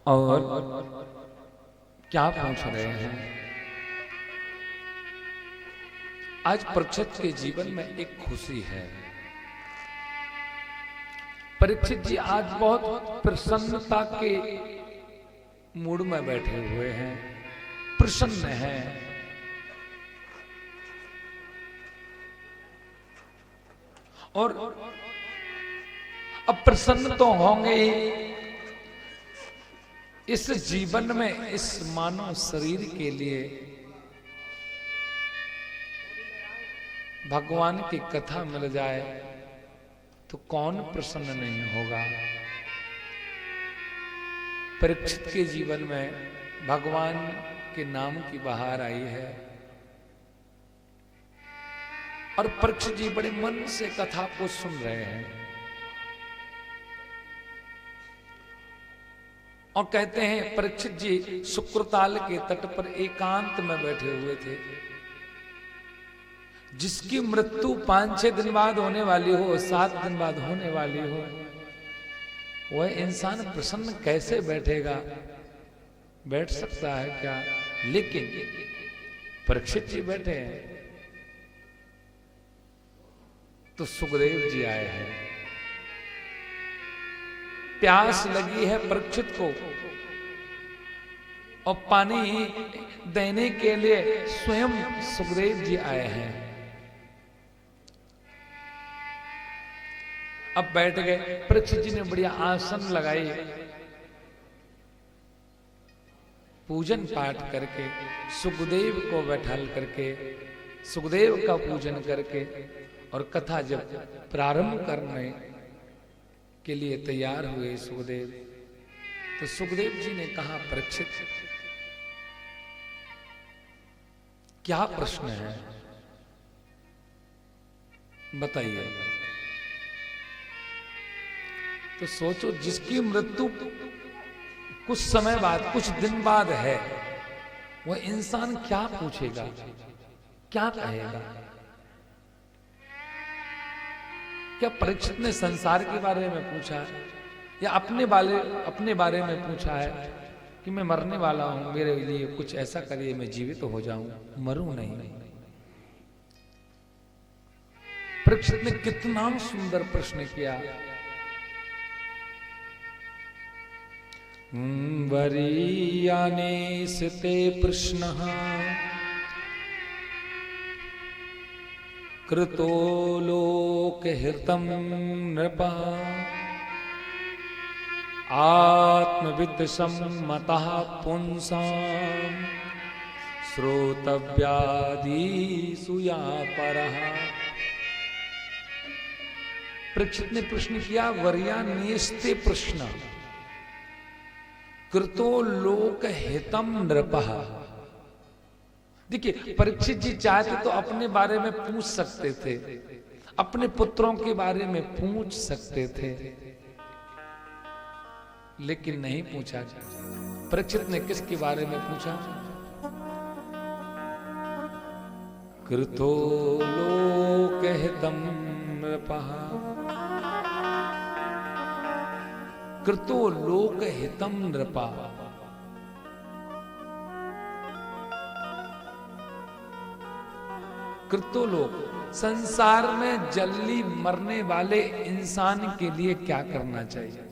और क्या पूछ रहे हैं? आज परीक्षित के जीवन में एक खुशी है। परीक्षित जी आज बहुत प्रसन्नता के मूड में बैठे हुए हैं, प्रसन्न हैं। और अब प्रसन्न तो होंगे ही। इस जीवन में, इस मानव शरीर के लिए भगवान की कथा मिल जाए तो कौन प्रसन्न नहीं होगा। परीक्षित के जीवन में भगवान के नाम की बहार आई है और परीक्षित जी बड़े मन से कथा को सुन रहे हैं और कहते हैं परीक्षित जी शुक्रताल के तट पर एकांत में बैठे हुए थे। जिसकी मृत्यु 5-6 दिन बाद होने वाली हो, 7 दिन बाद होने वाली हो, वह इंसान प्रसन्न कैसे बैठेगा? बैठ सकता है क्या? लेकिन परीक्षित जी बैठे हैं तो सुखदेव जी आए हैं। प्यास लगी है परीक्षित को और पानी देने के लिए स्वयं सुखदेव जी आए हैं। अब बैठ गए। परीक्षित जी ने बढ़िया आसन लगाई, पूजन पाठ करके सुखदेव को बैठाल करके सुखदेव का पूजन करके और कथा जब प्रारंभ करने के लिए तैयार हुए सुखदेव, तो सुखदेव जी ने कहा परीक्षित क्या प्रश्न है, बताइए। तो सोचो, जिसकी मृत्यु कुछ समय बाद, कुछ दिन बाद है, वह इंसान क्या पूछेगा, क्या कहेगा? क्या परीक्षित ने संसार के बारे में पूछा या अपने बारे में पूछा है कि मैं मरने वाला हूं, मेरे लिए कुछ ऐसा करिए मैं जीवित तो हो जाऊं, मरूं नहीं। परीक्षित ने कितना सुंदर प्रश्न किया। वरीयाने सिते प्रश्नः कृतो लोकहितं नृपः आत्मविद् सम्मतः पुंसां श्रोतव्यादिषु या परः। परीक्षित ने प्रश्न किया, वर्यानेस्ते प्रश्न कृतो लोकहितं नृपः। देखिए, परीक्षित जी चाहते तो अपने बारे में पूछ सकते थे, अपने पुत्रों के बारे में पूछ सकते थे, लेकिन नहीं पूछा। परीक्षित ने किसके बारे में पूछा? कृतो लोकहितं नृपः, कृतो लोकहितं नृपः। कृतो लोक, संसार में जल्दी मरने वाले इंसान के लिए क्या करना चाहिए?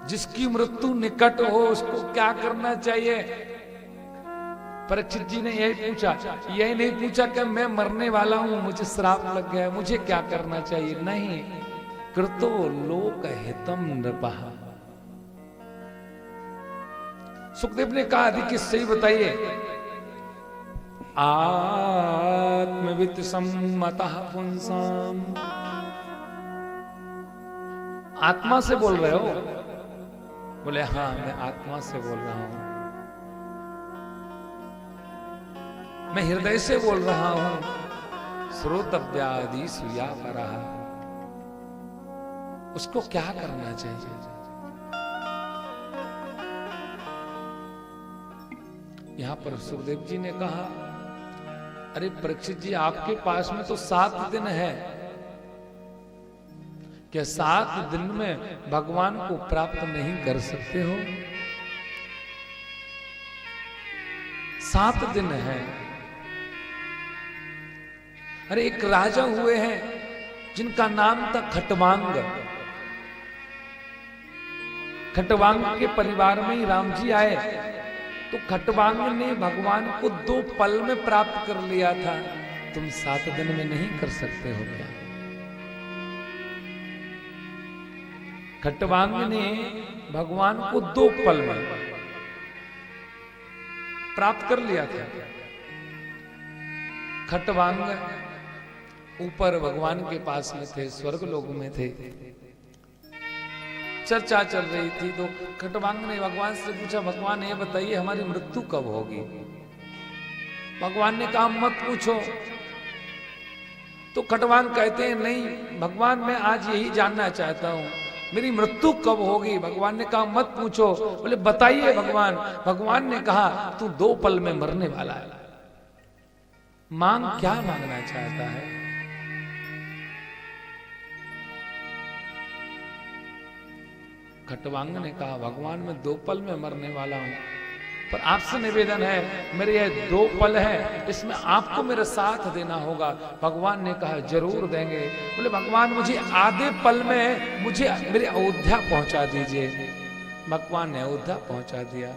जिसकी मृत्यु निकट हो उसको क्या करना चाहिए? परीक्षित जी ने यही पूछा। यही नहीं पूछा कि मैं मरने वाला हूं, मुझे श्राप लग गया, मुझे क्या करना चाहिए। नहीं, कृतो लोकहितं नृपः। सुखदेव ने कहा, देखिए सही बताइए, आत्मवित् सम्मतः पुंसां। आत्मा से बोल रहे हो? बोले हाँ, मैं आत्मा से बोल रहा हूं, मैं हृदय से बोल रहा हूं। श्रोतव्यादिषु या परः, उसको क्या करना चाहिए? यहां पर सुखदेव जी ने कहा, अरे परीक्षित जी, आपके पास में तो 7 दिन है, क्या 7 दिन में भगवान को प्राप्त नहीं कर सकते हो? 7 दिन है। अरे एक राजा हुए हैं जिनका नाम था खटवांग। खटवांग के परिवार में ही राम जी आए, तो खटवांग ने भगवान को 2 पल में प्राप्त कर लिया था। तुम 7 दिन में नहीं कर सकते हो क्या? खटवांग ने भगवान को 2 पल में प्राप्त कर लिया था। खटवांग ऊपर भगवान के पास में थे, स्वर्ग लोक में थे। चर्चा चल रही थी तो खटवांग ने भगवान से पूछा, भगवान ये बताइए हमारी मृत्यु कब होगी? भगवान ने कहा मत पूछो। तो खटवांग कहते हैं नहीं भगवान, मैं आज यही जानना चाहता हूं मेरी मृत्यु कब होगी। भगवान ने कहा मत पूछो। बोले बताइए भगवान। भगवान ने कहा तू 2 पल में मरने वाला है। मांग क्या मांगना चाहता है? खटवांग ने कहा भगवान मैं 2 पल में मरने वाला हूं, पर आपसे निवेदन है मेरे ये 2 पल है, इसमें आपको मेरा साथ देना होगा। भगवान ने कहा जरूर देंगे। बोले भगवान मुझे आधे पल में मुझे मेरे अयोध्या पहुंचा दीजिए। भगवान ने अयोध्या पहुंचा दिया।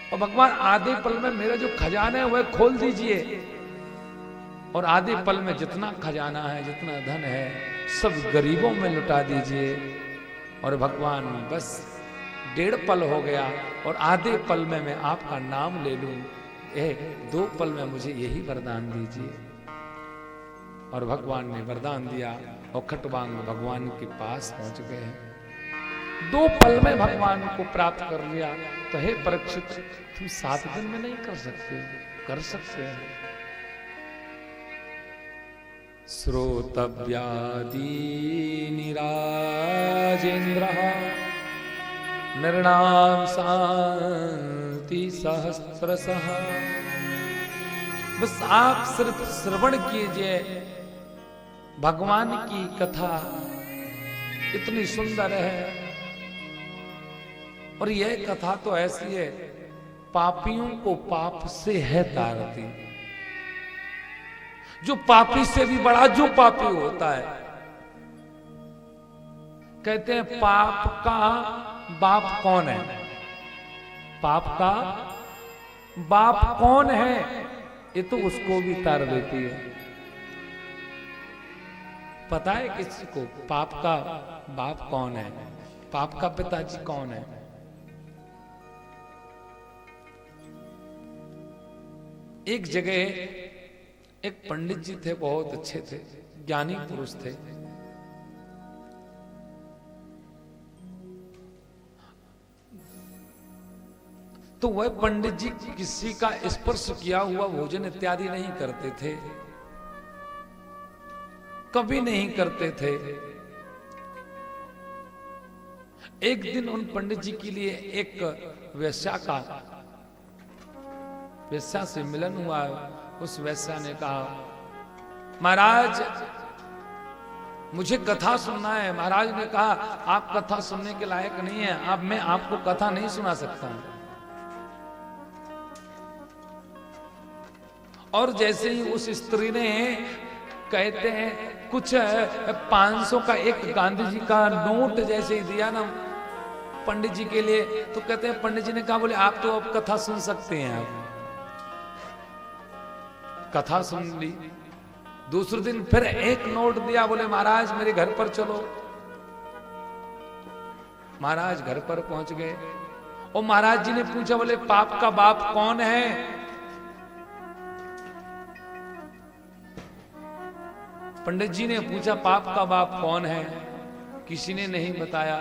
और भगवान आधे पल में मेरा जो खजाना है वह खोल दीजिए, और आधे पल में जितना खजाना है जितना धन है सब गरीबों में लुटा दीजिए। और भगवान बस 1.5 पल हो गया और आधे पल में मैं आपका नाम ले लूं, 2 पल में मुझे यही वरदान दीजिए। और भगवान ने वरदान दिया और खटवांग भगवान के पास पहुंच गए। 2 पल में भगवान को प्राप्त कर लिया। तो हे परीक्षित तुम 7 दिन में नहीं कर सकते? कर सकते हैं। श्रोतव्यादि निराजेन्द्र नृणाम शांति सहस्रशः। बस आप सिर्फ श्रवण कीजिए भगवान की कथा, इतनी सुंदर है। और यह कथा तो ऐसी है पापियों को पाप से है तारती। जो पापी से भी बड़ा जो पापी होता है, कहते हैं पाप का बाप कौन है? पाप का बाप कौन है? ये तो उसको भी तार देती है। पता है किसी को पाप का बाप कौन है? पाप का पिताजी कौन है? एक जगह एक पंडित जी थे, बहुत अच्छे थे, ज्ञानी पुरुष थे। तो वह पंडित जी किसी का स्पर्श किया हुआ भोजन इत्यादि नहीं करते थे, कभी नहीं करते थे। एक दिन उन पंडित जी के लिए एक वेश्या से मिलन हुआ। उस वेश्या ने कहा महाराज मुझे कथा सुनना है। महाराज ने कहा आप कथा सुनने के लायक नहीं है, अब मैं आपको कथा नहीं सुना सकता। और जैसे ही उस स्त्री ने, कहते हैं कुछ 500 का एक गांधी जी का नोट जैसे ही दिया ना पंडित जी के लिए, तो कहते हैं पंडित जी ने कहा बोले आप तो अब कथा सुन सकते हैं। आप कथा सुन ली। दूसरे दिन फिर एक नोट दिया, बोले महाराज मेरे घर पर चलो। महाराज घर पर पहुंच गए और महाराज जी ने पूछा बोले पाप का बाप कौन है? पंडित जी ने पूछा पाप का बाप कौन है? किसी ने नहीं बताया।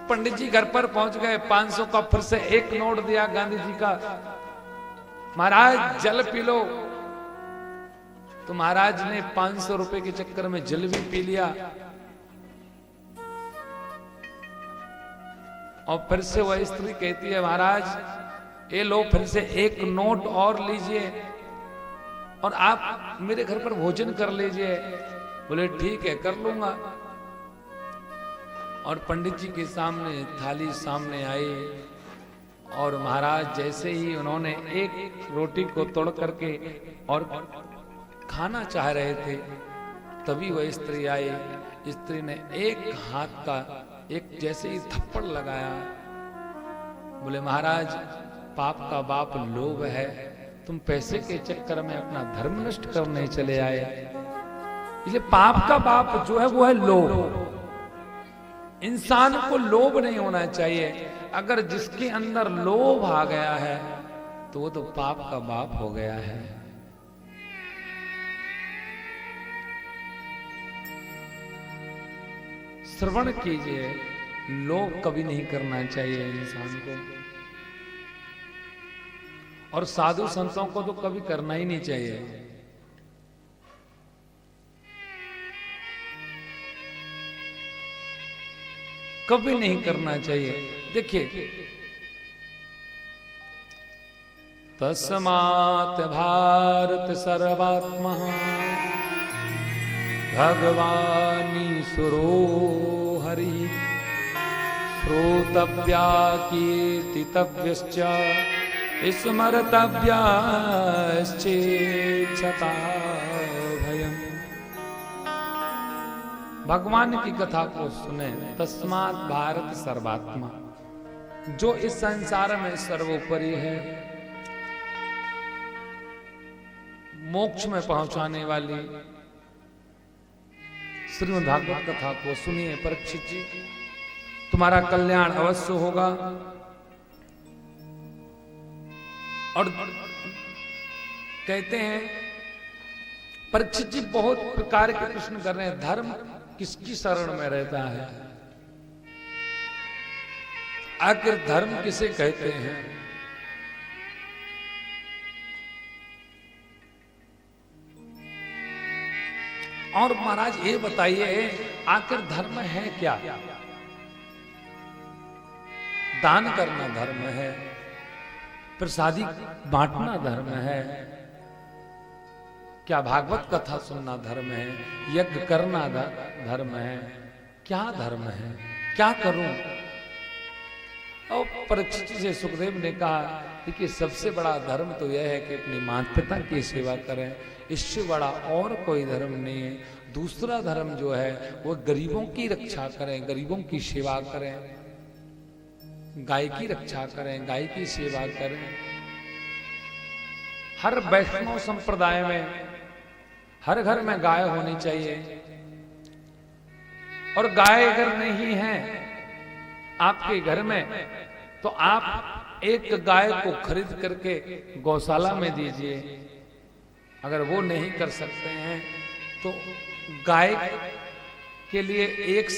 पंडित जी घर पर पहुंच गए, 500 का फिर से एक नोट दिया गांधी जी का, महाराज जल पी लो। तो महाराज ने 500 रुपए के चक्कर में जल भी पी लिया। और फिर से वह स्त्री कहती है महाराज ये लो फिर से एक नोट और लीजिए और आप मेरे घर पर भोजन कर लीजिए। बोले ठीक है कर लूंगा। और पंडित जी के सामने थाली सामने आई और महाराज जैसे ही उन्होंने एक रोटी को तोड़ करके और खाना चाह रहे थे, तभी वह स्त्री आई। स्त्री ने एक हाथ का एक जैसे ही थप्पड़ लगाया। बोले महाराज पाप का बाप लोभ है, तुम पैसे के चक्कर में अपना धर्म नष्ट करने चले आए। इसलिए पाप का बाप जो है वो है लोभ। इंसान को लोभ नहीं होना चाहिए। अगर जिसके अंदर लोभ आ गया है तो वो तो पाप का बाप हो गया है। श्रवण कीजिए, लोभ कभी नहीं करना चाहिए इंसान को, और साधु संतों को तो कभी करना ही नहीं चाहिए। कभी नहीं करना चाहिए। देखिए, तस्मात् भारत सर्वात्मा भगवानीश्वरो हरि श्रोतव्या कीर्तितव्यश्च स्मर्तव्यश्चेच्छता भयम्। भगवान की कथा को सुने। तस्मात् भारत सर्वात्मा, जो इस संसार में सर्वोपरि है, मोक्ष में पहुंचाने वाली श्रीमद् भागवत कथा को सुनिए। परीक्षित जी, तुम्हारा कल्याण अवश्य होगा। और कहते हैं परीक्षित जी बहुत प्रकार के प्रश्न कर रहे हैं, धर्म किसकी शरण में रहता है, आखिर धर्म किसे कहते हैं। और महाराज ये बताइए आखिर धर्म है क्या। दान करना धर्म है, प्रसादी बांटना धर्म है, क्या भागवत कथा सुनना धर्म है, यज्ञ करना धर्म है, क्या धर्म है, क्या करूं। और परीक्षित से सुखदेव ने कहा कि सबसे बड़ा धर्म तो यह है कि अपनी माता पिता की सेवा करें, इससे बड़ा और कोई धर्म नहीं है। दूसरा धर्म जो है वो गरीबों की रक्षा करें, गरीबों की सेवा करें, गाय की रक्षा करें, गाय की सेवा करें। हर वैष्णव संप्रदाय में हर घर में गाय होनी चाहिए। और गाय अगर नहीं है आपके घर में तो आप एक गाय को खरीद करके गौशाला में दीजिए। अगर वो नहीं कर सकते हैं तो गाय के लिए एक